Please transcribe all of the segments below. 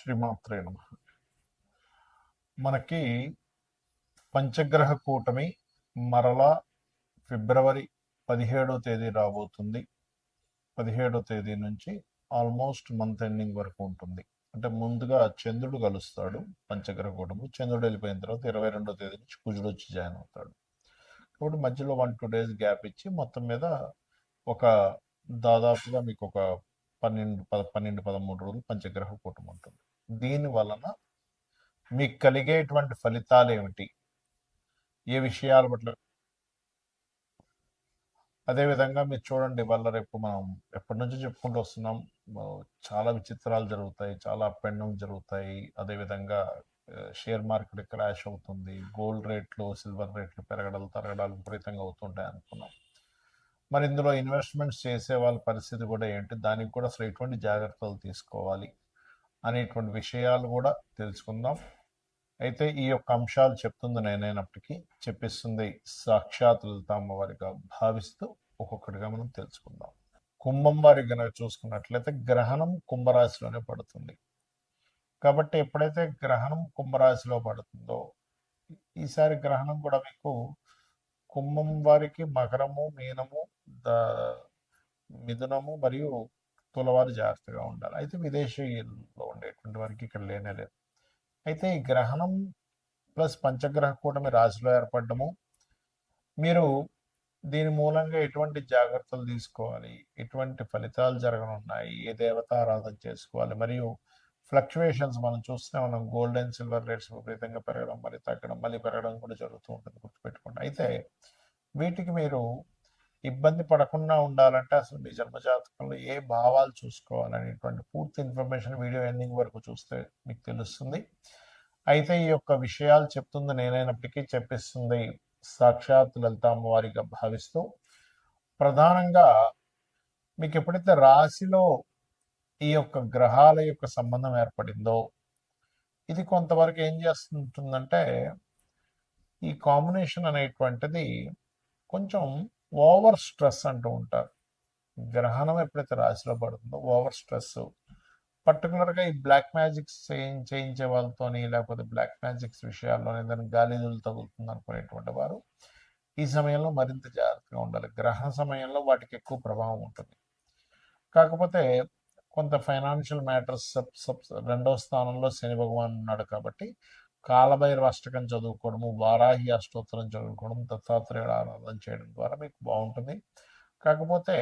శ్రీమాత్రే నమ. మనకి పంచగ్రహ కూటమి మరలా ఫిబ్రవరి 17వ తేదీ రాబోతుంది. 17వ తేదీ నుంచి ఆల్మోస్ట్ మంత్ ఎండింగ్ వరకు ఉంటుంది. అంటే ముందుగా చంద్రుడు కలుస్తాడు పంచగ్రహ కూటమి. చంద్రుడు వెళ్ళిపోయిన తర్వాత 22వ తేదీ నుంచి కుజుడు వచ్చి జాయిన్ అవుతాడు. కాబట్టి మధ్యలో 1-2 డేస్ గ్యాప్ ఇచ్చి మొత్తం మీద ఒక దాదాపుగా మీకు ఒక 12-13 రోజులు పంచగ్రహ కూటమి ఉంటుంది. దీని వలన మీకు కలిగేటువంటి ఫలితాలు ఏమిటి, ఏ విషయాల పట్ల, అదేవిధంగా మీరు చూడండి, వల్ల రేపు మనం ఎప్పటి నుంచో చెప్పుకుంటూ వస్తున్నాం. చాలా విచిత్రాలు జరుగుతాయి, చాలా అప్ అండ్ డౌన్ జరుగుతాయి. అదేవిధంగా షేర్ మార్కెట్ క్రాష్ అవుతుంది, గోల్డ్ రేట్లు సిల్వర్ రేట్లు పెరగడాలు తరగడాలు విపరీతంగా అవుతుంటాయి అనుకున్నాం. మరి ఇందులో ఇన్వెస్ట్మెంట్స్ చేసే వాళ్ళ పరిస్థితి కూడా ఏంటి, దానికి కూడా అసలు ఎటువంటి జాగ్రత్తలు తీసుకోవాలి అనేటువంటి విషయాలు కూడా తెలుసుకుందాం. అయితే ఈ యొక్క అంశాలు చెప్తుంది నేనైనప్పటికీ చెప్పిస్తుంది సాక్షాత్ లలిత అమ్మవారిగా భావిస్తూ ఒక్కొక్కటిగా మనం తెలుసుకుందాం. కుంభం వారి గనక చూసుకున్నట్లయితే గ్రహణం కుంభరాశిలోనే పడుతుంది. కాబట్టి ఎప్పుడైతే గ్రహణం కుంభరాశిలో పడుతుందో, ఈసారి గ్రహణం కూడా మీకు కుంభం వారికి మకరము, మీనము, మిథునము మరియు తులవారు జాగ్రత్తగా ఉండాలి. అయితే విదేశీయుల్లో ఉండేటువంటి వారికి ఇక్కడ లేనేలేదు. అయితే ఈ గ్రహణం ప్లస్ పంచగ్రహ కూటమి రాశిలో ఏర్పడము, మీరు దీని మూలంగా ఎటువంటి జాగ్రత్తలు తీసుకోవాలి, ఎటువంటి ఫలితాలు జరగనున్నాయి, ఏ దేవతారాధన చేసుకోవాలి, మరియు ఫ్లక్చువేషన్స్ మనం చూస్తే మనం గోల్డ్ అండ్ సిల్వర్ రేట్స్ విపరీతంగా పెరగడం, మరి తగ్గడం, మళ్ళీ పెరగడం కూడా జరుగుతూ ఉంటుంది, గుర్తుపెట్టుకోండి. అయితే వీటికి మీరు ఇబ్బంది పడకుండా ఉండాలంటే అసలు మీ జన్మజాతకంలో ఏ భావాలు చూసుకోవాలనేటువంటి పూర్తి ఇన్ఫర్మేషన్ వీడియో ఎండింగ్ వరకు చూస్తే మీకు తెలుస్తుంది. అయితే ఈ యొక్క విషయాలు చెప్తుంది నేనైనప్పటికీ చెప్పిస్తుంది సాక్షాత్ లలిత అమ్మవారిగా భావిస్తూ, ప్రధానంగా మీకు ఎప్పుడైతే రాశిలో ఈ యొక్క గ్రహాల యొక్క సంబంధం ఏర్పడిందో, ఇది కొంతవరకు ఏం చేస్తుంటుందంటే, ఈ కాంబినేషన్ అనేటువంటిది కొంచెం ఓవర్ స్ట్రెస్ అంటూ ఉంటారు. గ్రహణం ఎప్పుడైతే రాశిలో పడుతుందో ఓవర్ స్ట్రెస్, పర్టికులర్గా ఈ బ్లాక్ మ్యాజిక్స్ చేయించే వాళ్ళతోని, లేకపోతే బ్లాక్ మ్యాజిక్స్ విషయాల్లో ఏదైనా గాలిదులు తగులుతుంది అనుకునేటువంటి వారు ఈ సమయంలో మరింత జాగ్రత్తగా ఉండాలి. గ్రహణ సమయంలో వాటికి ఎక్కువ ప్రభావం ఉంటుంది. కాకపోతే కొంత ఫైనాన్షియల్ మ్యాటర్స్ రెండవ స్థానంలో శని భగవాన్ ఉన్నాడు కాబట్టి కాలభైరవ అష్టకం చదువుకోవడము, వారాహి అష్టోత్తరం చదువుకోవడం, దత్తాత్రేయుడు ఆరాధన చేయడం ద్వారా మీకు బాగుంటుంది. కాకపోతే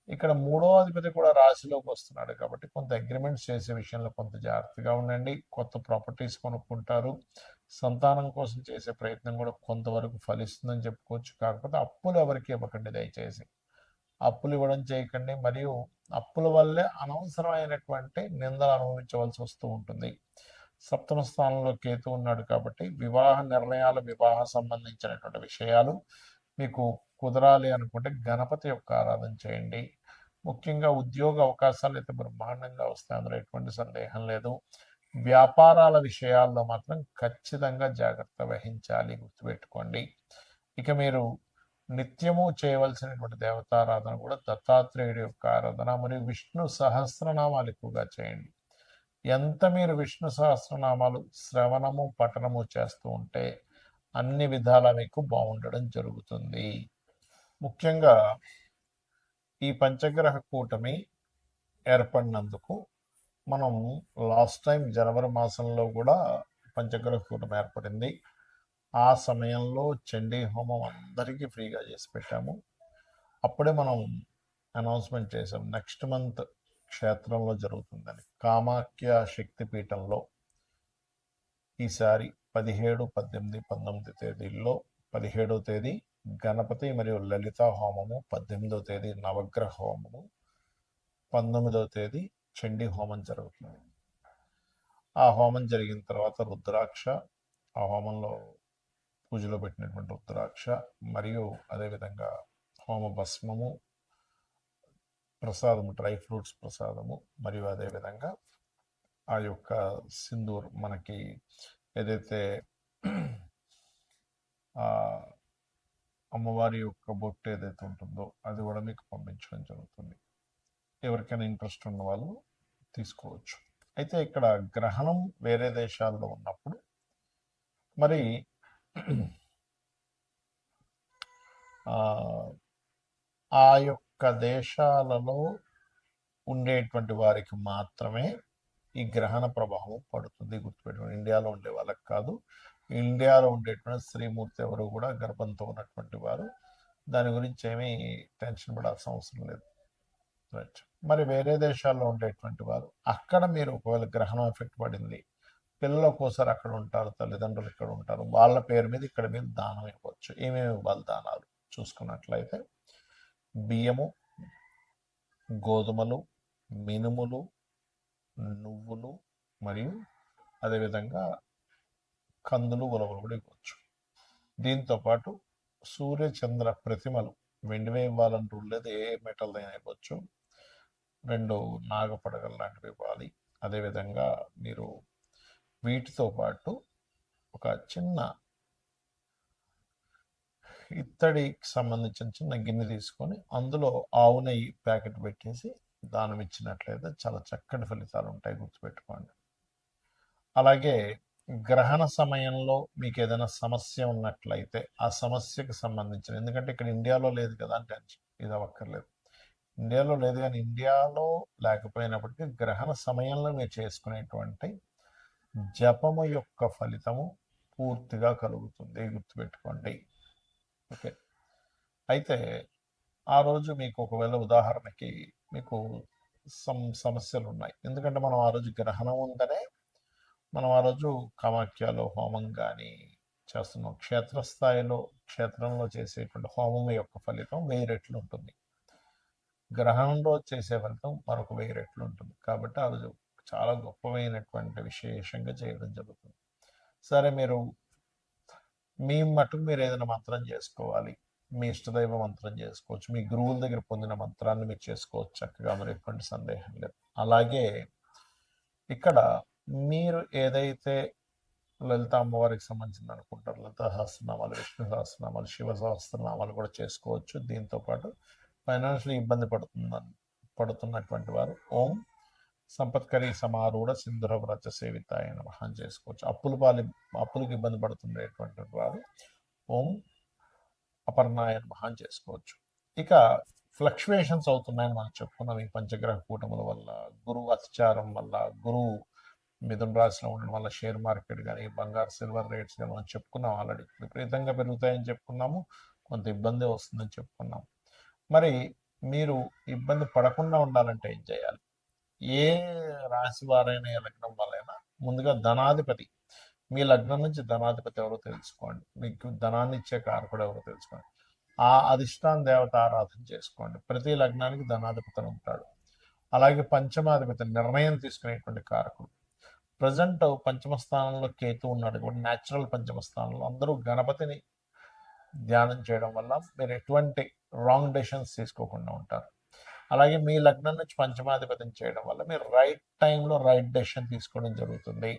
ఇక్కడ మూడో అధిపతి కూడా రాశిలోకి వస్తున్నాడు కాబట్టి కొంత అగ్రిమెంట్స్ చేసే విషయంలో కొంత జాగ్రత్తగా ఉండండి. కొత్త ప్రాపర్టీస్ కొనుక్కుంటారు. సంతానం కోసం చేసే ప్రయత్నం కూడా కొంతవరకు ఫలిస్తుందని చెప్పుకోవచ్చు. కాకపోతే అప్పులు ఎవరికి ఇవ్వకండి దయచేసి. అప్పులు ఇవ్వడం చేయకండి, మరియు అప్పుల వల్లే అనవసరమైనటువంటి నిందలు అనుభవించవలసి వస్తూ ఉంటుంది. సప్తమ స్థానంలో కేతు ఉన్నాడు కాబట్టి వివాహ నిర్ణయాలు, వివాహ సంబంధించినటువంటి విషయాలు మీకు కుదరాలి అనుకుంటే గణపతి యొక్క ఆరాధన చేయండి. ముఖ్యంగా ఉద్యోగ అవకాశాలు అయితే బ్రహ్మాండంగా వస్తాయి, అందులో ఎటువంటి సందేహం లేదు. వ్యాపారాల విషయాల్లో మాత్రం ఖచ్చితంగా జాగ్రత్త వహించాలి, గుర్తుపెట్టుకోండి. ఇక మీరు నిత్యము చేయవలసినటువంటి దేవతారాధన కూడా దత్తాత్రేయుడి యొక్క ఆరాధన మరియు విష్ణు సహస్రనామాలు ఎక్కువగా చేయండి. ఎంత మీరు విష్ణు సహస్రనామాలు శ్రవణము పఠనము చేస్తూ ఉంటే అన్ని విధాలా మీకు బాగుండడం జరుగుతుంది. ముఖ్యంగా ఈ పంచగ్రహ కూటమి ఏర్పడినందుకు మనం లాస్ట్ టైం జనవరి మాసంలో కూడా పంచగ్రహ కూటమి ఏర్పడింది. ఆ సమయంలో చండీ హోమం అందరికీ ఫ్రీగా చేసి పెట్టాము. అప్పుడే మనం అనౌన్స్మెంట్ చేసాం నెక్స్ట్ మంత్ క్షేత్రంలో జరుగుతుందని. కామాఖ్య శక్తిపీఠంలో ఈసారి 17, 18, 19 తేదీల్లో 17వ తేదీ గణపతి మరియు లలిత హోమము, 18వ తేదీ నవగ్రహ హోమము, 19వ తేదీ చండీ హోమం జరుగుతుంది. ఆ హోమం జరిగిన తర్వాత రుద్రాక్ష, ఆ హోమంలో పూజలో పెట్టినటువంటి రుద్రాక్ష మరియు అదేవిధంగా హోమ భస్మము, ప్రసాదము, డ్రై ఫ్రూట్స్ ప్రసాదము, మరియు అదేవిధంగా ఆ యొక్క సింధూర్, మనకి ఏదైతే అమ్మవారి యొక్క బొట్టు ఏదైతే ఉంటుందో అది కూడా మీకు పంపించడం జరుగుతుంది. ఎవరికైనా ఇంట్రెస్ట్ ఉన్న వాళ్ళు తీసుకోవచ్చు. అయితే ఇక్కడ గ్రహణం వేరే దేశాల్లో ఉన్నప్పుడు మరి ఆ యొక్క దేశాలలో ఉండేటువంటి వారికి మాత్రమే ఈ గ్రహణ ప్రభావం పడుతుంది. గుర్తుపెట్టుకోండి, ఇండియాలో ఉండే వాళ్ళకి కాదు. ఇండియాలో ఉండేటువంటి శ్రీమూర్తి ఎవరు కూడా గర్భంతో ఉన్నటువంటి వారు, దాని గురించి ఏమీ టెన్షన్ పడాల్సిన అవసరం లేదు. రైట్. మరి వేరే దేశాల్లో ఉండేటువంటి వారు, అక్కడ మీరు ఒకవేళ గ్రహణం ఎఫెక్ట్ పడింది, పిల్లలు ఒక్కోసారి అక్కడ ఉంటారు, తల్లిదండ్రులు ఇక్కడ ఉంటారు, వాళ్ళ పేరు మీద ఇక్కడ మీరు దానం ఇవ్వచ్చు. ఏమేమి ఇవ్వాలి దానాలు చూసుకున్నట్లయితే బియ్యము, గోధుమలు, మినుములు, నువ్వులు మరియు అదేవిధంగా కందులు, ఉలవలు కూడా ఇవ్వచ్చు. దీంతోపాటు సూర్య చంద్ర ప్రతిమలు వెండివే ఇవ్వాలని రూల్ లేదు, ఏ మెటల్ అయినా ఇవ్వచ్చు. 2 నాగపడగలు లాంటివి ఇవ్వాలి. అదేవిధంగా మీరు వీటితో పాటు ఒక చిన్న ఇత్తడికి సంబంధించిన చిన్న గిన్నె తీసుకొని అందులో ఆవు నెయ్యి ప్యాకెట్ పెట్టేసి దానం ఇచ్చినట్లయితే చాలా చక్కటి ఫలితాలు ఉంటాయి, గుర్తుపెట్టుకోండి. అలాగే గ్రహణ సమయంలో మీకు ఏదైనా సమస్య ఉన్నట్లయితే ఆ సమస్యకు సంబంధించిన, ఎందుకంటే ఇక్కడ ఇండియాలో లేదు కదా అని టెన్షన్ ఇది అవ్వక్కర్లేదు. ఇండియాలో లేదు, కానీ ఇండియాలో లేకపోయినప్పటికీ గ్రహణ సమయంలో మీరు చేసుకునేటువంటి జపము యొక్క ఫలితము పూర్తిగా కలుగుతుంది, గుర్తుపెట్టుకోండి. ఓకే. అయితే ఆ రోజు మీకు ఒకవేళ ఉదాహరణకి మీకు సమస్యలు ఉన్నాయి, ఎందుకంటే మనం ఆ రోజు గ్రహణం ఉందనే మనం ఆ రోజు కామాఖ్యలో హోమం కానీ చేస్తున్నాం. క్షేత్రస్థాయిలో క్షేత్రంలో చేసేటువంటి హోమం యొక్క ఫలితం 1000 రెట్లు ఉంటుంది. గ్రహణంలో చేసే ఫలితం మరొక 1000 రెట్లు ఉంటుంది. కాబట్టి ఆ రోజు చాలా గొప్పమైనటువంటి విశేషంగా చేయడం జరుగుతుంది. సరే, మీరు మీ మటుకు మీరు ఏదైనా మంత్రం చేసుకోవాలి, మీ ఇష్టదైవ మంత్రం చేసుకోవచ్చు, మీ గురువుల దగ్గర పొందిన మంత్రాన్ని మీరు చేసుకోవచ్చు చక్కగా, మరి ఎటువంటి సందేహం లేదు. అలాగే ఇక్కడ మీరు ఏదైతే లలిత అమ్మవారికి సంబంధించిన అనుకుంటారు, లలిత సహస్రనామాలు, విష్ణు సహస్రనామాలు, శివ సహస్రనామాలు కూడా చేసుకోవచ్చు. దీంతోపాటు ఫైనాన్షియల్ ఇబ్బంది పడుతున్నటువంటి వారు ఓం సంపత్కరి సమారూఢ సింధుర వ్రత సేవితాయ నమః అని చేసుకోవచ్చు. అప్పులకు ఇబ్బంది పడుతుండేటువంటి వారు ఓం అపర్ణాయ నమః అని చేసుకోవచ్చు. ఇక ఫ్లక్చువేషన్స్ అవుతున్నాయని మనం చెప్పుకున్నాం ఈ పంచగ్రహ కూటముల వల్ల, గురువు అతిచారం వల్ల, గురువు మిథున రాశిలో ఉండడం వల్ల షేర్ మార్కెట్ కానీ బంగారు సిల్వర్ రేట్స్ కానీ మనం చెప్పుకున్నాం ఆల్రెడీ. విపరీతంగా పెరుగుతాయని చెప్పుకున్నాము, కొంత ఇబ్బంది వస్తుందని చెప్పుకున్నాం. మరి మీరు ఇబ్బంది పడకుండా ఉండాలంటే ఏం చేయాలి? ఏ రాశి వారైనా, ఏ లగ్నం వాళ్ళైనా ముందుగా ధనాధిపతి, మీ లగ్నం నుంచి ధనాధిపతి ఎవరో తెలుసుకోండి, మీకు ధనాన్ని ఇచ్చే కారకుడు ఎవరో తెలుసుకోండి, ఆ అధిష్టాన దేవత ఆరాధన చేసుకోండి. ప్రతి లగ్నానికి ధనాధిపతి ఉంటాడు. అలాగే పంచమాధిపతి నిర్ణయం తీసుకునేటువంటి కారకుడు. ప్రజెంట్ పంచమ స్థానంలో కేతు ఉన్నాడు కూడా, న్యాచురల్ పంచమ స్థానంలో. అందరూ గణపతిని ధ్యానం చేయడం వల్ల మీరు ఎటువంటి రాంగ్ డెసిషన్స్ తీసుకోకుండా ఉంటారు. అలాగే మీ లగ్నం నుంచి పంచమాధిపతిని చేయడం వల్ల మీరు రైట్ టైంలో రైట్ డెసిషన్ తీసుకోవడం జరుగుతుంది.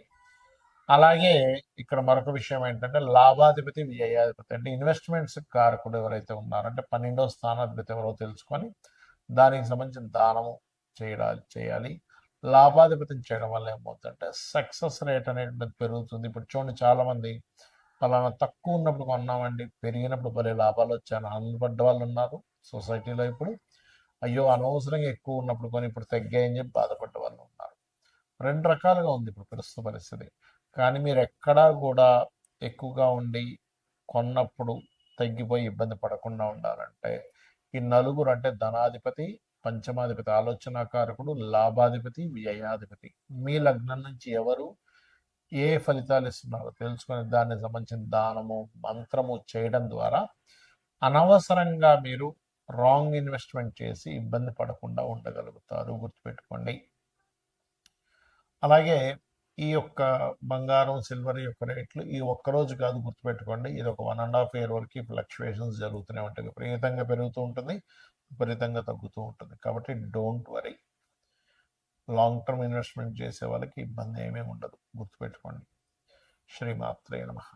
అలాగే ఇక్కడ మరొక విషయం ఏంటంటే లాభాధిపతి, వ్యయాధిపతి, అంటే ఇన్వెస్ట్మెంట్స్ కారకుడు ఎవరైతే ఉన్నారో, అంటే 12వ స్థానాధిపతి ఎవరో తెలుసుకొని దానికి సంబంధించిన దానము చేయాలి. లాభాధిపతిని చేయడం వల్ల ఏమవుతుందంటే సక్సెస్ రేట్ అనేది పెరుగుతుంది. ఇప్పుడు చూడండి, చాలామంది ఫలానా తక్కువ ఉన్నప్పుడు కొన్నామండి, పెరిగినప్పుడు భలే లాభాలు వచ్చాయని ఆనందపడ్డ వాళ్ళు ఉన్నారు సొసైటీలో. ఇప్పుడు అయ్యో అనవసరంగా ఎక్కువ ఉన్నప్పుడు కొని ఇప్పుడు తగ్గాయని చెప్పి బాధపడ్డ వాళ్ళు ఉన్నారు. 2 రకాలుగా ఉంది ఇప్పుడు ప్రస్తుత పరిస్థితి. కానీ మీరు ఎక్కడా కూడా ఎక్కువగా ఉండి కొన్నప్పుడు తగ్గిపోయి ఇబ్బంది పడకుండా ఉండాలంటే ఈ నలుగురు, అంటే ధనాధిపతి, పంచమాధిపతి ఆలోచనాకారకుడు, లాభాధిపతి, వ్యయాధిపతి, మీ లగ్నం నుంచి ఎవరు ఏ ఫలితాలు ఇస్తున్నారో తెలుసుకొని దానికి సంబంధించిన దానము, మంత్రము చేయడం ద్వారా అనవసరంగా మీరు రాంగ్ ఇన్వెస్ట్మెంట్ చేసి ఇబ్బంది పడకుండా ఉండగలుగుతారు, గుర్తుపెట్టుకోండి. అలాగే ఈ యొక్క బంగారం, సిల్వర్ యొక్క రేట్లు ఈ ఒక్కరోజు కాదు, గుర్తుపెట్టుకోండి. ఇది ఒక 1.5 year వరకు ఫ్లక్చువేషన్స్ జరుగుతూనే ఉంటాయి. విపరీతంగా పెరుగుతూ ఉంటుంది, విపరీతంగా తగ్గుతూ ఉంటుంది. కాబట్టి don't worry. Long term investment చేసే వాళ్ళకి ఇబ్బంది ఏమీ ఉండదు, గుర్తుపెట్టుకోండి. శ్రీమాత్రే నమః.